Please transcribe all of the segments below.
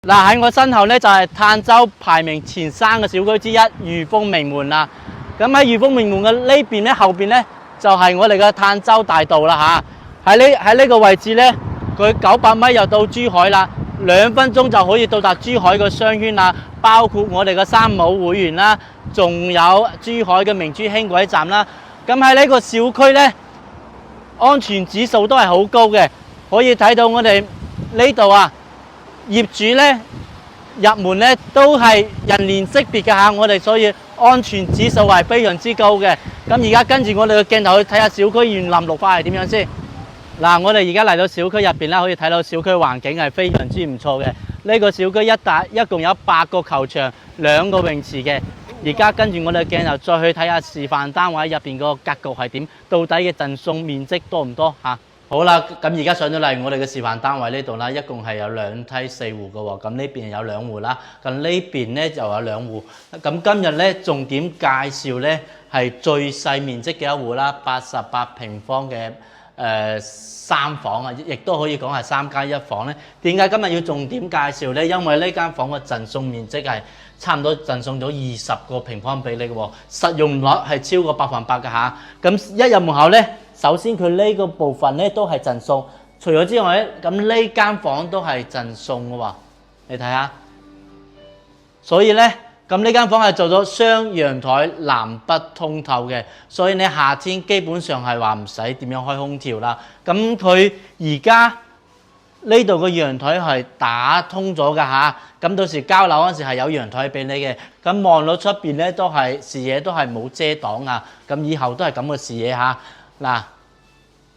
嗱，喺我身後咧就係嘆州排名前3嘅小區之一御風名門啦。咁喺御風名門嘅呢邊咧，後邊咧就係我哋嘅嘆州大道啦吓。喺呢個位置咧，佢900米就到珠海啦，2分鐘就可以到達珠海嘅商圈啦，包括我哋嘅三武會員啦，仲有珠海嘅明珠輕軌站啦。咁喺呢個小區咧，安全指數都係好高嘅，可以睇到我哋呢度啊。業主咧入門咧都係人臉識別嘅嚇，我哋所以安全指數係非常之高嘅。咁而家跟住我哋嘅鏡頭去睇下小區園林綠化係點樣先。嗱，我哋而家嚟到小區入邊啦，可以睇到小區環境係非常之唔錯嘅。呢個小區一共有8個球場、2個泳池嘅。而家跟住我哋嘅鏡頭再去睇下示範單位入邊個格局係點，到底嘅贈送面積多唔多嚇？好啦，咁而家上咗嚟我哋嘅示範單位呢度啦，一共係有2梯4戶嘅喎，咁呢邊有2戶啦，咁呢邊咧就有2戶。咁今日咧重點介紹咧係最細面積嘅一戶啦，88平方嘅3房啊，亦都可以講係3+1房咧。點解今日要重點介紹咧？因為呢間房嘅贈送面積係差唔多贈送咗20個平方比例嘅喎，實用率係超過100%嘅嚇。咁一入門口咧，首先佢呢個部分咧都係贈送，除咗之外咧，咁呢間房都係贈送嘅喎，你睇下。所以咧，咁呢間房係做咗雙陽台南北通透嘅，所以你夏天基本上係話唔使點樣開空調啦。咁佢而家呢度個陽台係打通咗㗎嚇，咁到時交樓嗰陣時係有陽台俾你嘅。咁望到出邊咧都係視野都係冇遮擋啊，咁以後都係咁嘅視野嚇。嗱，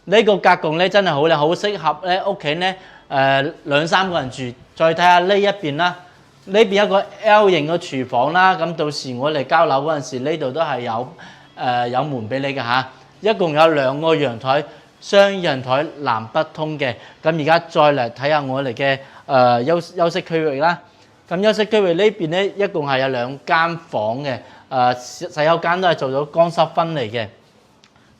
呢個格局咧真係好靚，好適合咧屋企咧2-3個人住。再睇下呢一邊啦，呢邊一個 L 型嘅廚房啦，咁到時我哋交樓嗰陣時，呢度都係有門俾你嘅嚇。一共有2個陽台，雙陽台南北通嘅。咁而家再嚟睇下我哋嘅休息區域啦。咁休息區域呢邊咧一共係有2間房嘅，洗手間都係做咗乾濕分離嘅。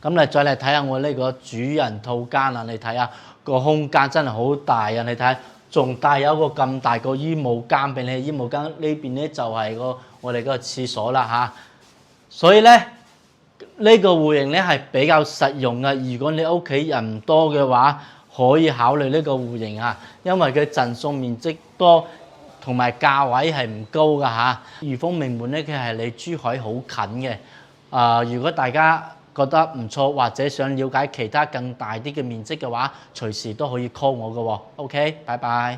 咁嚟再嚟睇下我呢個主人套間啦，你睇下個空間真係好大啊！你睇，仲帶有一個咁大個衣帽間俾你，衣帽間呢邊咧就係我哋個廁所啦嚇。所以咧呢個戶型咧係比較實用嘅。如果你屋企人唔多嘅話，可以考慮呢個戶型啊，因為佢贈送面積多，同埋價位係唔高㗎嚇。御風名門咧，佢係離珠海好近嘅。如果大家覺得唔錯，或者想了解其他更大啲嘅面積嘅話，隨時都可以 call 我嘅喎。OK，拜拜。